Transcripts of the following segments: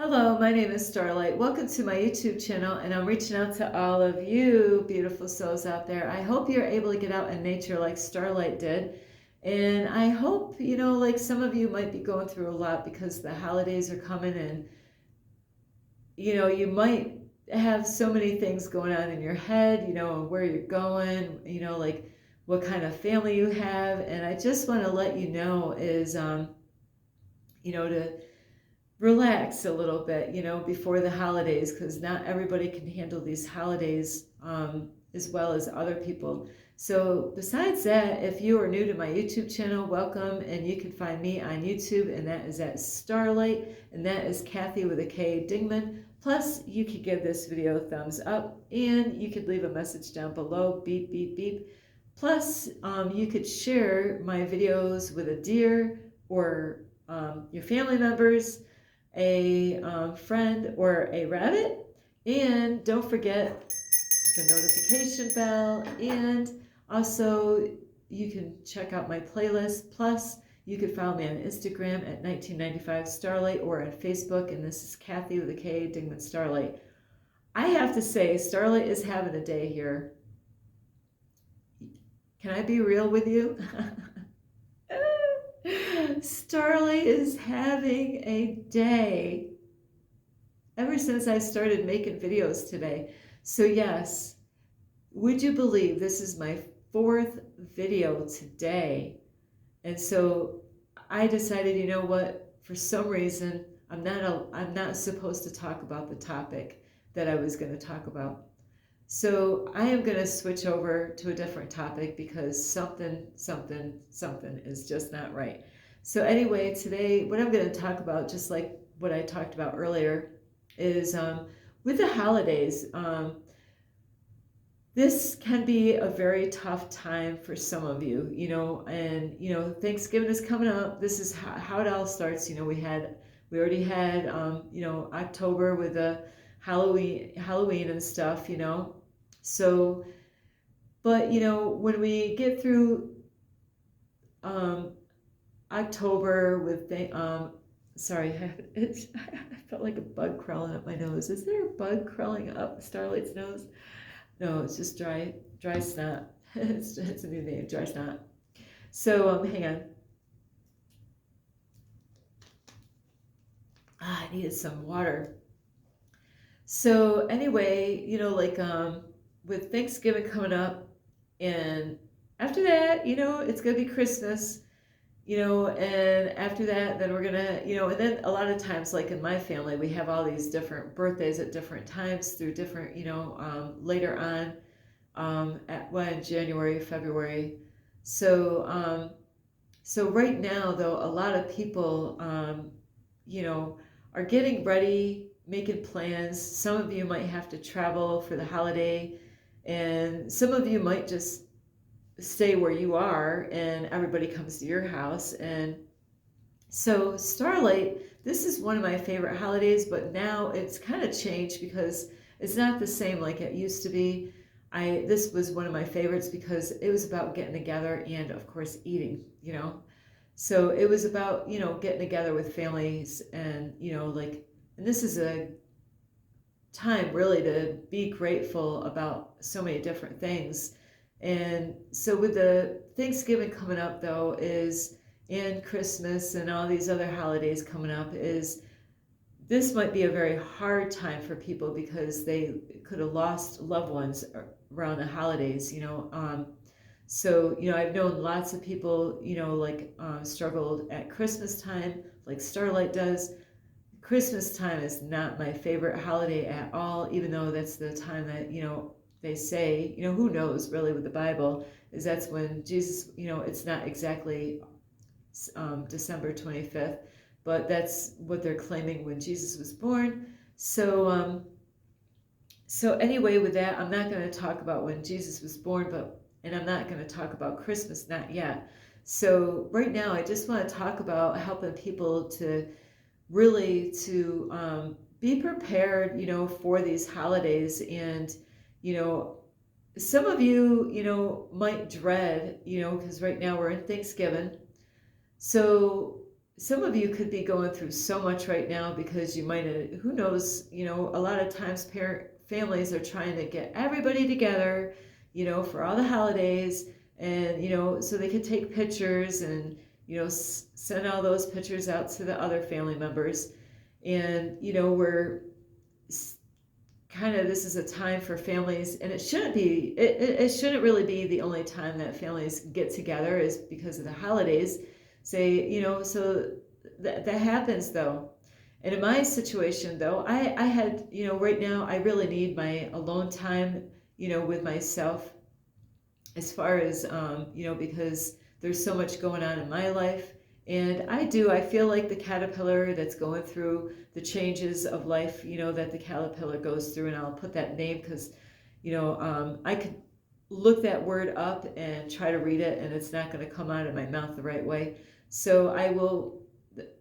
Hello, my name is Starlight. Welcome to my YouTube channel, and I'm reaching out to all of you beautiful souls out there. I hope you're able to get out in nature like Starlight did. And I hope, like some of you might be going through a lot because the holidays are coming and, you might have so many things going on in your head, and where you're going, like what kind of family you have. And I just want to let you know is, to relax a little bit, before the holidays, because not everybody can handle these holidays as well as other people. So besides that, if you are new to my YouTube channel, welcome, and you can find me on YouTube, and that is at Starlight, and that is Kathy with a K Dingman. Plus, you could give this video a thumbs up, and you could leave a message down below, beep, beep, beep. Plus, you could share my videos with a deer or your family members, a friend, or a rabbit. And don't forget the notification bell. And also, you can check out my playlist. Plus, you can follow me on Instagram at 1995 Starlight or on Facebook. And this is Kathy with a K, Dingman Starlight. I have to say, Starlight is having a day here. Can I be real with you? Starlight is having a day ever since I started making videos today. So yes, would you believe this is my fourth video today? And so I decided, you know what, for some reason, I'm not supposed to talk about the topic that I was going to talk about. So I am going to switch over to a different topic because something is just not right. So anyway, today, what I'm going to talk about, just like what I talked about earlier, is with the holidays, this can be a very tough time for some of you, and, Thanksgiving is coming up. This is how it all starts. We already had, October with the Halloween and stuff, So, but, when we get through October with sorry, I felt like a bug crawling up my nose. Is there a bug crawling up Starlight's nose? No, it's just dry snot. It's a new name, dry snot. So hang on. I needed some water. So anyway, with Thanksgiving coming up, and after that, it's gonna be Christmas. And after that, then we're gonna, and then a lot of times, like in my family, we have all these different birthdays at different times through different, later on, January, February. So right now, though, a lot of people, are getting ready, making plans. Some of you might have to travel for the holiday, and some of you might just stay where you are and everybody comes to your house. And so Starlight, this is one of my favorite holidays, but now it's kind of changed because it's not the same like it used to be. This was one of my favorites because it was about getting together and of course eating, So it was about, getting together with families and, and this is a time really to be grateful about so many different things. And so with the Thanksgiving coming up though and Christmas and all these other holidays coming up, this might be a very hard time for people because they could have lost loved ones around the holidays, So, I've known lots of people, struggled at Christmas time, like Starlight does. Christmas time is not my favorite holiday at all, even though that's the time that, they say, who knows really with the Bible, is that's when Jesus, it's not exactly December 25th, but that's what they're claiming when Jesus was born. So anyway, with that, I'm not going to talk about when Jesus was born, and I'm not going to talk about Christmas, not yet. So right now, I just want to talk about helping people to really be prepared, for these holidays. And, some of you, might dread, because right now we're in Thanksgiving. So some of you could be going through so much right now because you might have, who knows, a lot of times families are trying to get everybody together, for all the holidays, and, so they could take pictures and, send all those pictures out to the other family members. And, we're kind of, this is a time for families, and it shouldn't be, it shouldn't really be the only time that families get together is because of the holidays. Say, so that happens though. And in my situation though, I had, right now I really need my alone time, with myself, as far as, because there's so much going on in my life. And I feel like the caterpillar that's going through the changes of life, that the caterpillar goes through. And I'll put that name because, I could look that word up and try to read it, and it's not going to come out of my mouth the right way. So I will,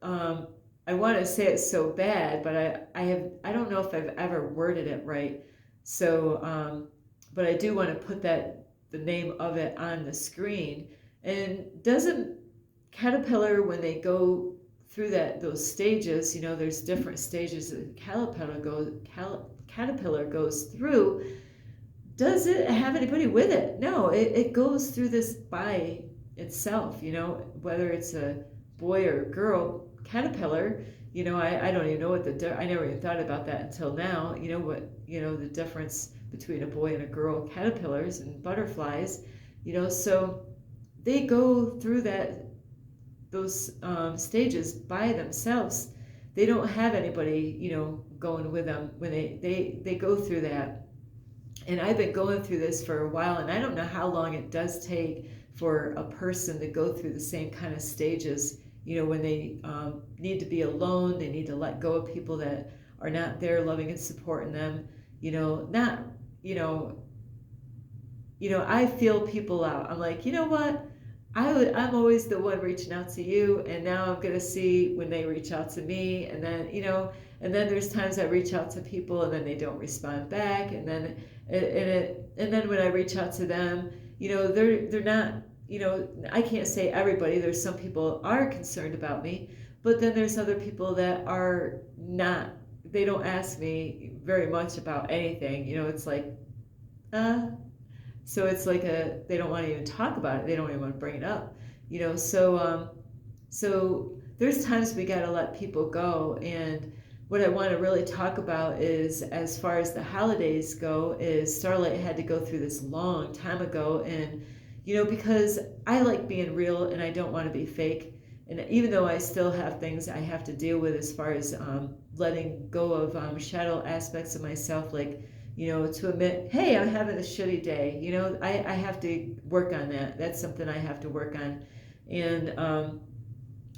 I want to say it so bad, but I don't know if I've ever worded it right. So, but I do want to put the name of it on the screen. And doesn't caterpillar, when they go through those stages, there's different stages that caterpillar goes through. Does it have anybody with it? No, it goes through this by itself, whether it's a boy or a girl caterpillar. I don't even know what I never even thought about that until now. The difference between a boy and a girl caterpillars and butterflies, so they go through those stages by themselves. They don't have anybody, going with them when they go through that. And I've been going through this for a while, and I don't know how long it does take for a person to go through the same kind of stages, when they need to be alone, they need to let go of people that are not there loving and supporting them, I feel people out. I'm like, you know what? I'm always the one reaching out to you, and now I'm going to see when they reach out to me, and then, and then there's times I reach out to people and then they don't respond back, and then when I reach out to them, they're not, I can't say everybody. There's some people are concerned about me, but then there's other people that are not. They don't ask me very much about anything. It's like, so it's like they don't want to even talk about it. They don't even want to bring it up, so there's times we got to let people go. And what I want to really talk about is, as far as the holidays go, is Starlight had to go through this long time ago. And, because I like being real and I don't want to be fake. And even though I still have things I have to deal with as far as letting go of shadow aspects of myself, like, to admit, hey, I'm having a shitty day. I have to work on that. That's something I have to work on. And,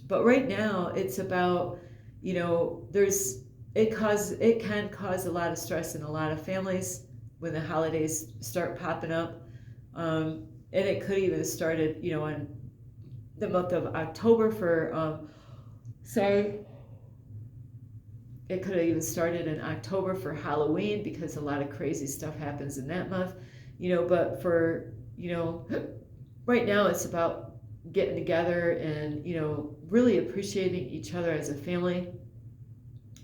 but right now it's about, it can cause a lot of stress in a lot of families when the holidays start popping up. And it could even have started, in the month of October it could have even started in October for Halloween, because a lot of crazy stuff happens in that month, but for, right now it's about getting together and, really appreciating each other as a family.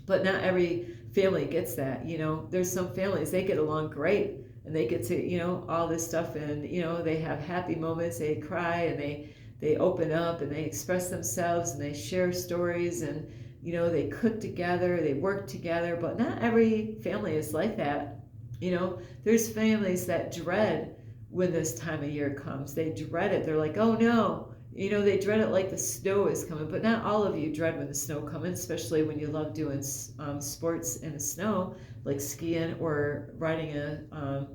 But not every family gets that, There's some families, they get along great, and they get to, all this stuff, and, they have happy moments, they cry, and they open up, and they express themselves, and they share stories, and, they cook together, they work together. But not every family is like that. There's families that dread when this time of year comes. They dread it. They're like, oh no. They dread it like the snow is coming. But not all of you dread when the snow comes, especially when you love doing sports in the snow, like skiing or riding a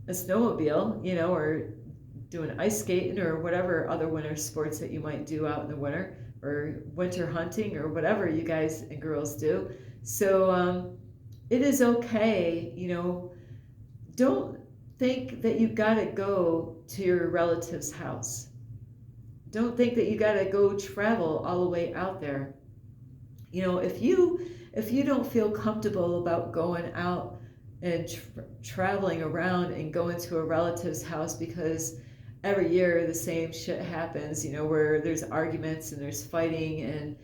snowmobile, or doing ice skating or whatever other winter sports that you might do out in the winter, or winter hunting, or whatever you guys and girls do. So it is okay. Don't think that you got to go to your relative's house. Don't think that you got to go travel all the way out there. If you don't feel comfortable about going out and traveling around and going to a relative's house, because every year the same shit happens, where there's arguments and there's fighting, and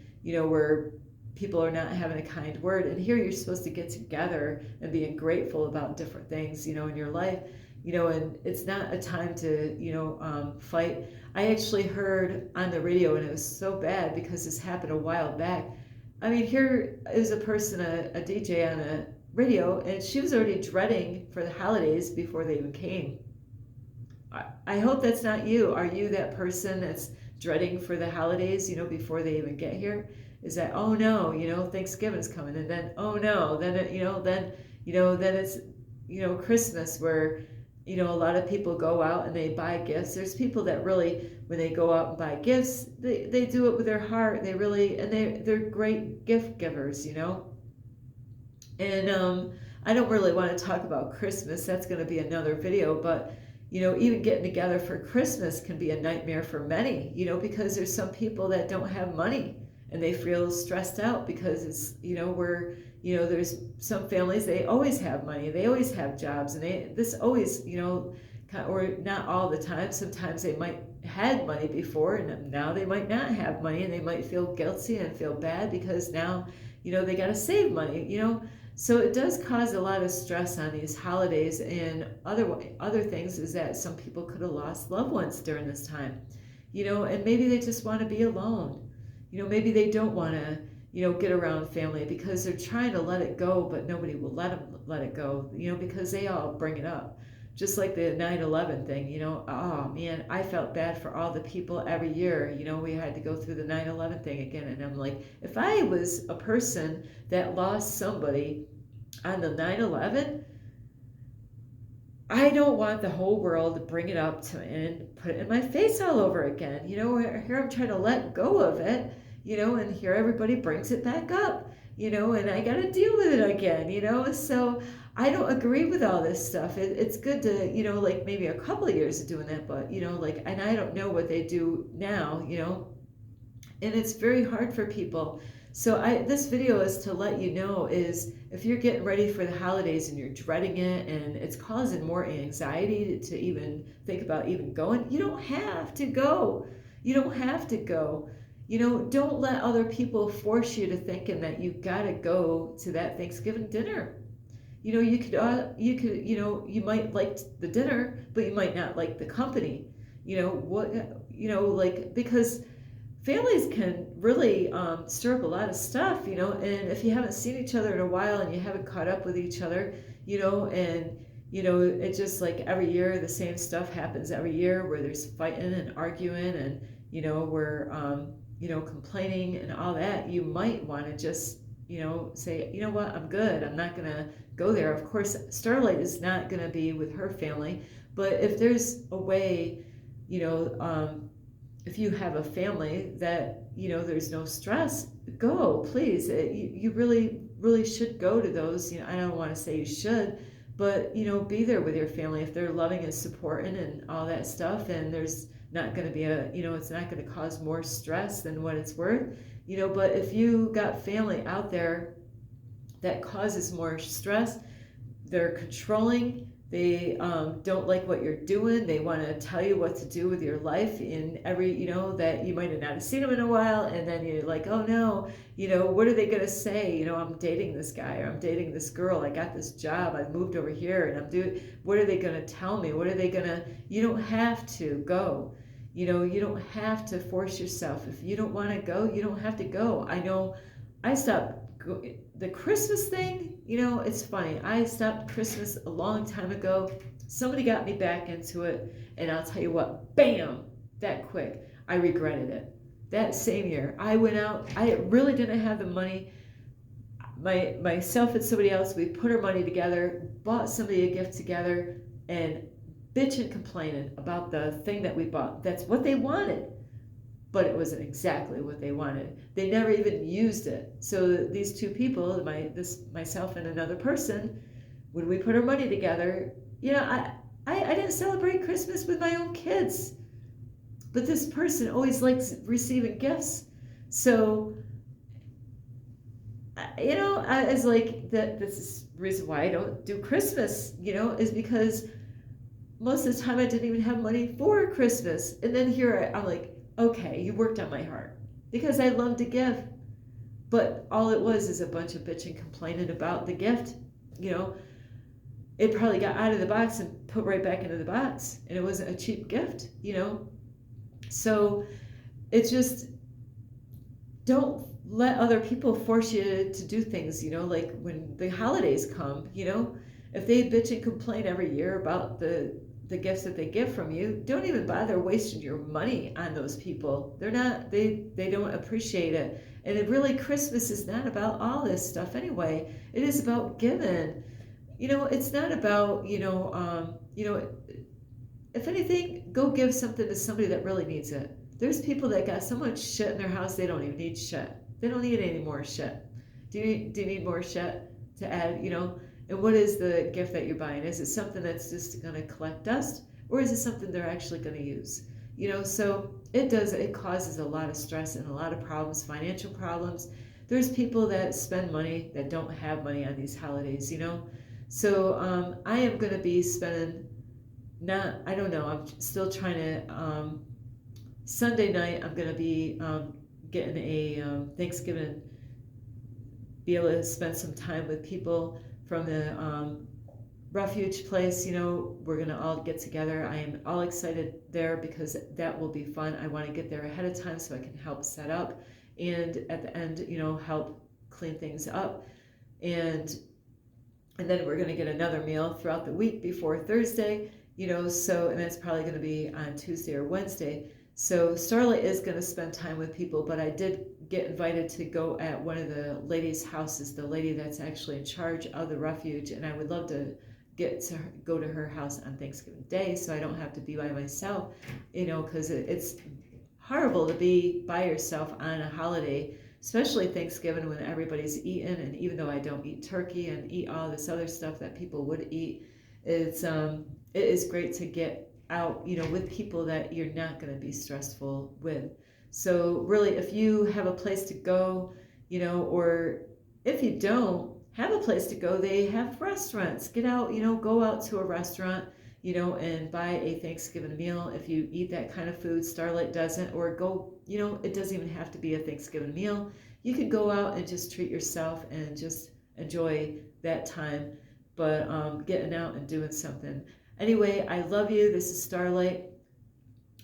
where people are not having a kind word. And here you're supposed to get together and being grateful about different things, in your life, and it's not a time to, fight. I actually heard on the radio, and it was so bad because this happened a while back. I mean, here is a person, a DJ on a radio, and she was already dreading for the holidays before they even came. I hope that's not you. Are you that person that's dreading for the holidays, before they even get here? Is that, oh no, Thanksgiving's coming, and then, oh no, then then it's, Christmas, where, a lot of people go out and they buy gifts. There's people that really, when they go out and buy gifts, they do it with their heart. They really, and they're great gift givers, And I don't really want to talk about Christmas. That's going to be another video, but even getting together for Christmas can be a nightmare for many, because there's some people that don't have money and they feel stressed out because it's, where, there's some families, they always have money, they always have jobs, and this always, or not all the time. Sometimes they might had money before and now they might not have money, and they might feel guilty and feel bad because now, they got to save money, So it does cause a lot of stress on these holidays. And other things is that some people could have lost loved ones during this time, and maybe they just want to be alone. Maybe they don't want to, get around family because they're trying to let it go, but nobody will let them let it go, because they all bring it up. Just like the 9/11 thing, oh man, I felt bad for all the people every year. We had to go through the 9/11 thing again. And I'm like, if I was a person that lost somebody on the 9/11, I don't want the whole world to bring it up to and put it in my face all over again. Here I'm trying to let go of it, and here everybody brings it back up, and I got to deal with it again, So I don't agree with all this stuff. It's good to, like maybe a couple of years of doing that, but, and I don't know what they do now, and it's very hard for people. So this video is to let you know is if you're getting ready for the holidays and you're dreading it and it's causing more anxiety to even think about even going, you don't have to go. You don't have to go. Don't let other people force you to thinking that you got to go to that Thanksgiving dinner. You could, you might like the dinner, but you might not like the company. Because families can really stir up a lot of stuff, and if you haven't seen each other in a while and you haven't caught up with each other, and, it's just like every year the same stuff happens every year where there's fighting and arguing and, where, complaining and all that, you might want to just, say, you know what, I'm good. I'm not going to go there. Of course, Starlight is not going to be with her family, but if there's a way, if you have a family that, there's no stress, go, please. You really, really should go to those. I don't want to say you should, but, be there with your family if they're loving and supporting and all that stuff. And there's not going to be it's not going to cause more stress than what it's worth, but if you got family out there that causes more stress, they're controlling, they don't like what you're doing, they want to tell you what to do with your life in every, that you might have not seen them in a while, and then you're like, oh no, what are they going to say? I'm dating this guy, or I'm dating this girl, I got this job, I moved over here, and I'm doing, what are they going to tell me? What are they going to, you don't have to go. You don't have to force yourself. If you don't want to go, you don't have to go. I know I stopped the Christmas thing, it's funny. I stopped Christmas a long time ago. Somebody got me back into it, and I'll tell you what, bam, that quick, I regretted it. That same year, I went out, I really didn't have the money. Myself and somebody else, we put our money together, bought somebody a gift together, and bitching, complaining about the thing that we bought. That's what they wanted, but it wasn't exactly what they wanted. They never even used it. So these two people, myself and another person, when we put our money together, I didn't celebrate Christmas with my own kids, but this person always likes receiving gifts. So, I was like, this is the reason why I don't do Christmas, is because most of the time I didn't even have money for Christmas. And then here I'm like, okay, you worked on my heart because I love to give. But all it was is a bunch of bitching, complaining about the gift. You know, it probably got out of the box and put right back into the box. And it wasn't a cheap gift, you know. So it's just, don't let other people force you to do things, you know, like when the holidays come, you know, if they bitch and complain every year about the gifts that they get from you, don't even bother wasting your money on those people. They're not, they don't appreciate it. And it really, Christmas is not about all this stuff anyway. It is about giving. You know, it's not about, you know, if anything, go give something to somebody that really needs it. There's people that got so much shit in their house they don't even need shit. They don't need any more shit. Do you need more shit to add, you know? And what is the gift that you're buying? Is it something that's just going to collect dust, or is it something they're actually going to use? You know, so it causes a lot of stress and a lot of problems, financial problems. There's people that spend money that don't have money on these holidays, you know? So I am going to be spending, not, I don't know, I'm still trying to, Sunday night I'm going to be getting a Thanksgiving, be able to spend some time with people from the refuge place. You know, we're going to all get together. I am all excited there because that will be fun. I want to get there ahead of time so I can help set up, and at the end, you know, help clean things up. And then we're going to get another meal throughout the week before Thursday, you know, so, and that's probably going to be on Tuesday or Wednesday. So Starlight is going to spend time with people, but I did get invited to go at one of the ladies' houses, the lady that's actually in charge of the refuge, and I would love to go to her house on Thanksgiving Day so I don't have to be by myself, you know, because it's horrible to be by yourself on a holiday, especially Thanksgiving when everybody's eating. And even though I don't eat turkey and eat all this other stuff that people would eat, it is great to get out, you know, with people that you're not going to be stressful with. So really, if you have a place to go, you know, or if you don't have a place to go, they have restaurants. Get out, you know, go out to a restaurant, you know, and buy a Thanksgiving meal if you eat that kind of food. Starlight doesn't. Or go, you know, it doesn't even have to be a Thanksgiving meal. You can go out and just treat yourself and just enjoy that time, but getting out and doing something. Anyway, I love you. This is Starlight.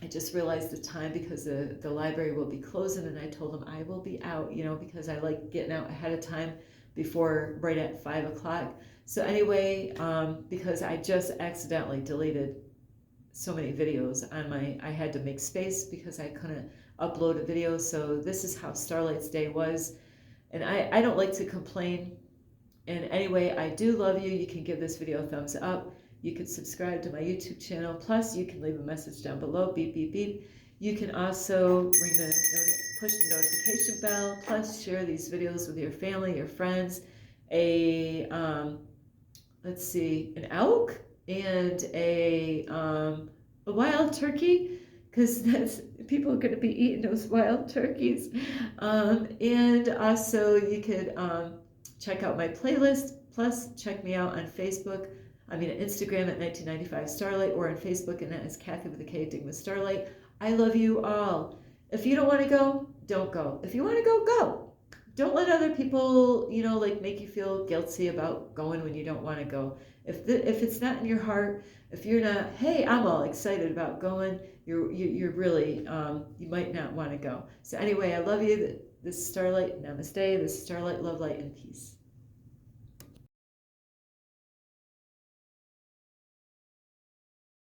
I just realized the time because the library will be closing, and I told them I will be out, you know, because I like getting out ahead of time before right at 5 o'clock. So anyway, because I just accidentally deleted so many videos on I had to make space because I couldn't upload a video. So this is how Starlight's day was. And I don't like to complain. And anyway, I do love you. You can give this video a thumbs up. You can subscribe to my YouTube channel. Plus, you can leave a message down below. Beep, beep, beep. You can also push the notification bell. Plus, share these videos with your family, your friends. Let's see, an elk and a wild turkey, because that's people are going to be eating those wild turkeys. And also, you could check out my playlist. Plus, check me out on Facebook. Instagram at 1995 Starlight, or on Facebook, and that is Kathy with a K, Dig with Starlight. I love you all. If you don't want to go, don't go. If you want to go, go. Don't let other people, you know, like make you feel guilty about going when you don't want to go. If it's not in your heart, if you're not, hey, I'm all excited about going, you're really, you might not want to go. So anyway, I love you. This is Starlight. Namaste. This is Starlight. Love, light, and peace.